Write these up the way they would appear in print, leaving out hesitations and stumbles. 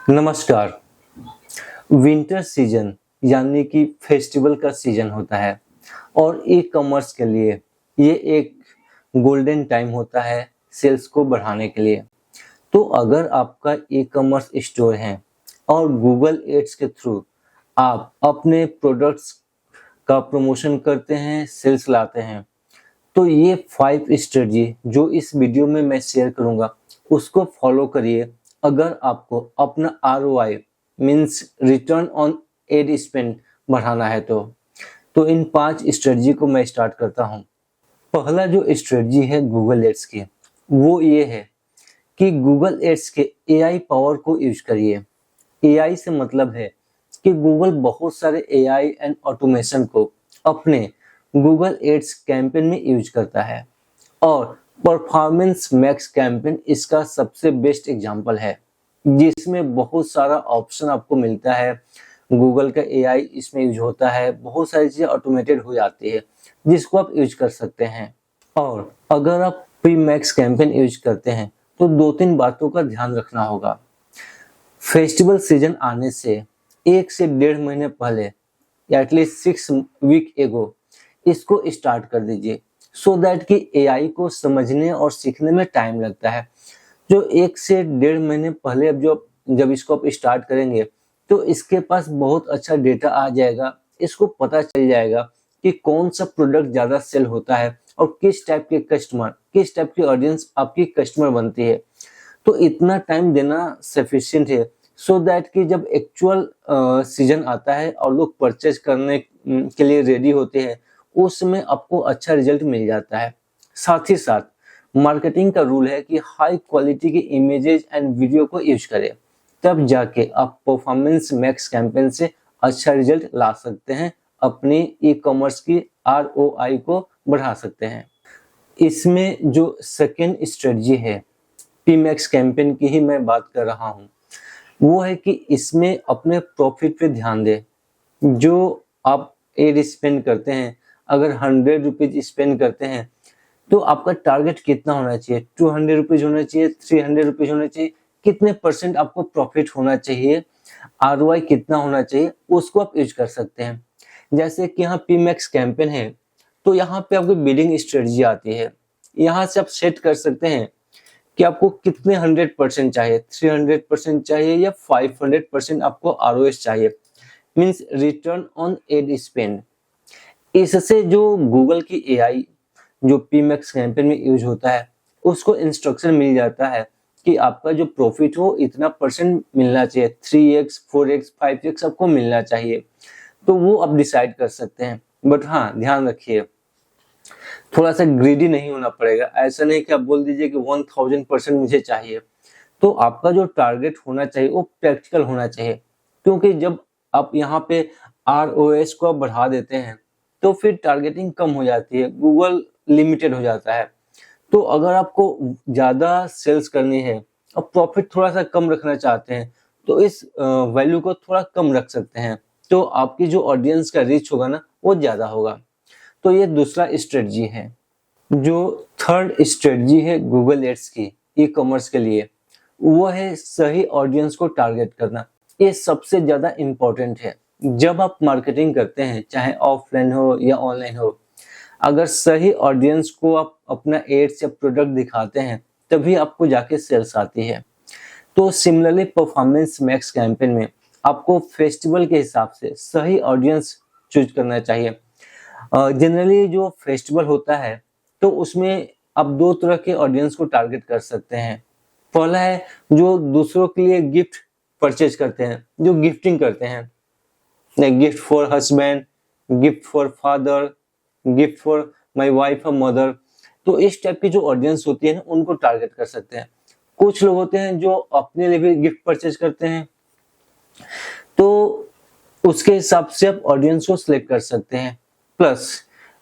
नमस्कार। Winter season यानी कि फेस्टिवल का सीजन होता है और ई कॉमर्स के लिए ये एक गोल्डन टाइम होता है सेल्स को बढ़ाने के लिए। तो अगर आपका ई कॉमर्स स्टोर है और गूगल एड्स के थ्रू आप अपने प्रोडक्ट्स का प्रमोशन करते हैं, सेल्स लाते हैं, तो ये 5 स्ट्रेटजी जो इस वीडियो में मैं शेयर करूंगा उसको फॉलो करिए। अगर आपको अपना ROI means return on ad spend बढ़ाना है तो इन 5 स्ट्रेटजी को मैं स्टार्ट करता हूं। पहला जो स्ट्रेटजी है गूगल एड्स की, वो ये है कि गूगल एड्स के AI पावर को यूज करिए। AI से मतलब है कि गूगल बहुत सारे AI एंड ऑटोमेशन को अपने गूगल एड्स कैंपेन में यूज करता है और परफॉर्मेंस मैक्स कैंपेन इसका सबसे बेस्ट एग्जांपल है, जिसमें बहुत सारा ऑप्शन आपको मिलता है। गूगल का AI इसमें यूज होता है, बहुत सारी चीजें ऑटोमेटेड हो जाती है जिसको आप यूज कर सकते हैं। और अगर आप प्री मैक्स कैंपेन यूज करते हैं तो 2-3 बातों का ध्यान रखना होगा। फेस्टिवल सीजन आने से 1 से 1.5 महीने पहले एटलीस्ट 6 वीक एगो इसको स्टार्ट कर दीजिए, सो दैट कि AI को समझने और सीखने में टाइम लगता है। जो 1 से 1.5 महीने पहले जब इसको आप स्टार्ट करेंगे तो इसके पास बहुत अच्छा डेटा आ जाएगा। इसको पता चल जाएगा कि कौन सा प्रोडक्ट ज्यादा सेल होता है और किस टाइप के कस्टमर, किस टाइप की ऑडियंस आपकी कस्टमर बनती है। तो इतना टाइम देना सफिशिएंट है सो दैट कि जब एक्चुअल सीजन आता है और लोग परचेज करने के लिए रेडी होते हैं, उस समय आपको अच्छा रिजल्ट मिल जाता है। साथ ही साथ मार्केटिंग का रूल है कि हाई क्वालिटी के इमेजेस एंड वीडियो को यूज करें, तब जाके आप परफॉर्मेंस मैक्स कैंपेन से अच्छा रिजल्ट ला सकते हैं, अपनी ई कॉमर्स की ROI को बढ़ा सकते हैं। इसमें जो सेकेंड स्ट्रेटजी है, PMAX कैंपेन की ही मैं बात कर रहा हूँ, वो है कि इसमें अपने प्रॉफिट पे ध्यान दें। जो आप एड स्पेंड करते हैं, अगर 100 रुपीज स्पेंड करते हैं तो आपका टारगेट कितना होना चाहिए? 200 रुपीज होना चाहिए, 300 रुपीज होना चाहिए, कितने % आपको प्रॉफिट होना चाहिए, ROI कितना होना चाहिए, उसको आप यूज कर सकते हैं। जैसे कि यहाँ PMAX कैंपेन है तो यहाँ पे आपको बिडिंग स्ट्रेटजी आती है। यहाँ से आप सेट कर सकते हैं कि आपको कितने 100% चाहिए, 300% चाहिए या 500% आपको ROS चाहिए, means return on ad spend. इससे जो गूगल की AI जो PMAX कैंपेन में यूज होता है, उसको इंस्ट्रक्शन मिल जाता है कि आपका जो प्रॉफिट हो इतना % मिलना चाहिए, 3x 4x 5x आपको मिलना चाहिए। तो वो आप डिसाइड कर सकते हैं। बट हाँ, ध्यान रखिए, थोड़ा सा ग्रीडी नहीं होना पड़ेगा। ऐसा नहीं कि आप बोल दीजिए कि 1000% मुझे चाहिए। तो आपका जो टारगेट होना चाहिए वो प्रैक्टिकल होना चाहिए, क्योंकि जब आप यहाँ पे ROS को बढ़ा देते हैं तो फिर टारगेटिंग कम हो जाती है, गूगल लिमिटेड हो जाता है। तो अगर आपको ज्यादा सेल्स करनी है और प्रॉफिट थोड़ा सा कम रखना चाहते हैं तो इस वैल्यू को थोड़ा कम रख सकते हैं, तो आपकी जो ऑडियंस का रीच होगा ना वो ज्यादा होगा। तो ये दूसरा स्ट्रेटजी है। जो थर्ड स्ट्रेटजी है गूगल एड्स की ई कॉमर्स के लिए, वो है सही ऑडियंस को टारगेट करना। ये सबसे ज्यादा इम्पोर्टेंट है। जब आप मार्केटिंग करते हैं, चाहे ऑफलाइन हो या ऑनलाइन हो, अगर सही ऑडियंस को आप अपना एड्स या प्रोडक्ट दिखाते हैं तभी आपको जाके सेल्स आती है। तो सिमिलरली परफॉर्मेंस मैक्स कैंपेन में आपको फेस्टिवल के हिसाब से सही ऑडियंस चूज करना चाहिए। जनरली जो फेस्टिवल होता है तो उसमें आप 2 तरह के ऑडियंस को टारगेट कर सकते हैं। पहला है जो दूसरों के लिए गिफ्ट परचेज करते हैं, जो गिफ्टिंग करते हैं, gift for husband, gift for father, gift for my wife और मदर। तो इस टाइप की जो ऑडियंस होती है ना, उनको टारगेट कर सकते हैं। कुछ लोग होते हैं जो अपने लिए भी गिफ्ट परचेज करते हैं, तो उसके हिसाब से आप ऑडियंस को सिलेक्ट कर सकते हैं। प्लस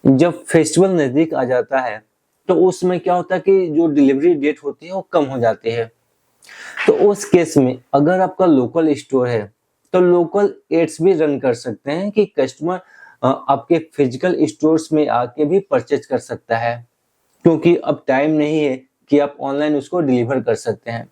जब फेस्टिवल नजदीक आ जाता है तो उसमें क्या होता है कि जो डिलीवरी डेट होती है वो कम हो जाती है। तो उस केस में अगर आपका लोकल स्टोर है तो लोकल एड्स भी रन कर सकते हैं कि कस्टमर आपके फिजिकल स्टोर्स में आके भी परचेज कर सकता है, क्योंकि अब टाइम नहीं है कि आप ऑनलाइन उसको डिलीवर कर सकते हैं।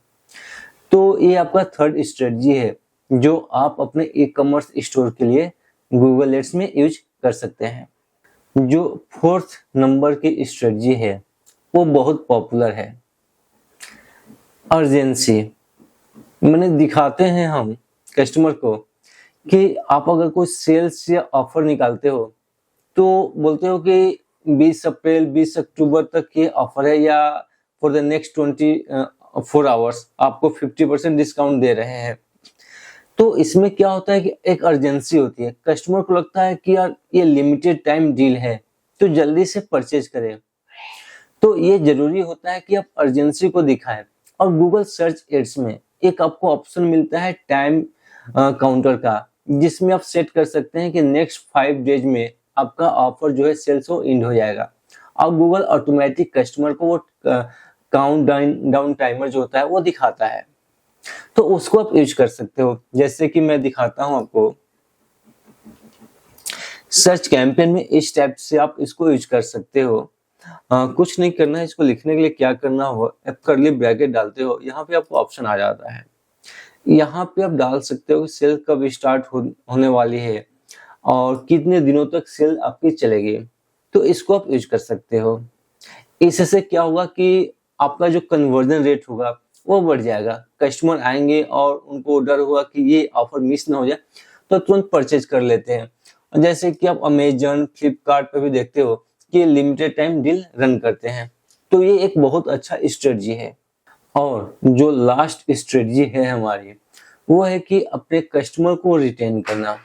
तो तो ये आपका थर्ड स्ट्रेटजी है जो आप अपने ई कॉमर्स स्टोर के लिए गूगल एड्स में यूज कर सकते हैं। जो फोर्थ नंबर की स्ट्रेटजी है वो बहुत पॉपुलर है, अर्जेंसी। मैंने दिखाते हैं हम कस्टमर को कि आप अगर कोई सेल्स या ऑफर निकालते हो तो बोलते हो कि 20 अप्रैल 20 अक्टूबर तक ये ऑफर है या फॉर द नेक्स्ट 24 आवर्स आपको 50% डिस्काउंट दे रहे हैं। तो इसमें क्या होता है कि एक अर्जेंसी होती है, कस्टमर को लगता है कि यार ये लिमिटेड टाइम डील है तो जल्दी से परचेज करें। तो ये जरूरी होता है कि आप अर्जेंसी को दिखाएं। और गूगल सर्च एड्स में एक आपको ऑप्शन मिलता है टाइम काउंटर का, जिसमें आप सेट कर सकते हैं कि नेक्स्ट 5 डेज में आपका ऑफर जो है सेल्स हो एंड हो जाएगा। और गूगल ऑटोमेटिक कस्टमर को वो काउंट डाउन टाइमर जो होता है वो दिखाता है, तो उसको आप यूज कर सकते हो। जैसे कि मैं दिखाता हूं आपको, सर्च कैंपेन में इस टाइप से आप इसको यूज कर सकते हो। कुछ नहीं करना है, इसको लिखने के लिए क्या करना हो, आप कर्ली ब्रैकेट डालते हो, यहाँ पे आपको ऑप्शन आ जाता है। यहाँ पे आप डाल सकते हो कि सेल कब स्टार्ट होने वाली है और कितने दिनों तक सेल आपकी चलेगी, तो इसको आप यूज कर सकते हो। इससे क्या होगा कि आपका जो कन्वर्जन रेट होगा वो बढ़ जाएगा। कस्टमर आएंगे और उनको डर होगा कि ये ऑफर मिस ना हो जाए, तो तुरंत परचेज कर लेते हैं। जैसे कि आप अमेजन, फ्लिपकार्ट पे भी देखते हो कि लिमिटेड टाइम डील रन करते हैं, तो ये एक बहुत अच्छा स्ट्रेटजी है। और जो लास्ट स्ट्रेटजी है हमारी, वो है कि अपने कस्टमर को रिटेन करना।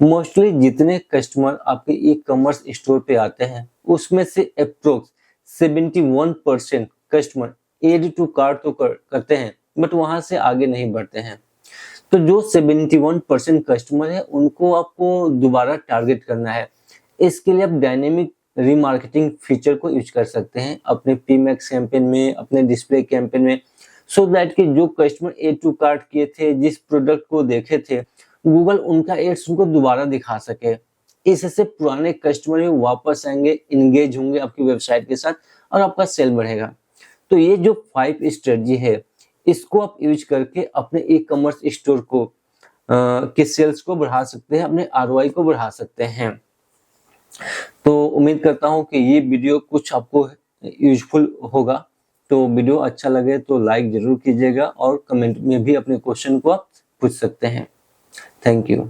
मोस्टली जितने कस्टमर आपके ई कॉमर्स स्टोर पे आते हैं उसमें से approx 71% customer add to cart तो करते हैं, बट वहां से आगे नहीं बढ़ते हैं। तो जो 71% कस्टमर है उनको आपको दोबारा टारगेट करना है। इसके लिए आप डायनेमिक रीमार्केटिंग फीचर को यूज कर सकते हैं अपने पीमैक्स कैंपेन में, अपने डिस्प्ले कैंपेन में, सो दैट कि जो कस्टमर एड टू कार्ट किए थे, जिस प्रोडक्ट को देखे थे, गूगल उनका एड्स उनको दोबारा दिखा सके। इससे पुराने कस्टमर भी वापस आएंगे, इंगेज होंगे आपकी वेबसाइट के साथ और आपका सेल बढ़ेगा। तो ये जो 5 स्ट्रेटजी है, इसको आप यूज करके अपने ई कॉमर्स स्टोर को के सेल्स को बढ़ा सकते हैं, अपने ROI को बढ़ा सकते हैं। तो उम्मीद करता हूं कि ये वीडियो कुछ आपको यूजफुल होगा। तो वीडियो अच्छा लगे तो लाइक जरूर कीजिएगा और कमेंट में भी अपने क्वेश्चन को आप पूछ सकते हैं। Thank you.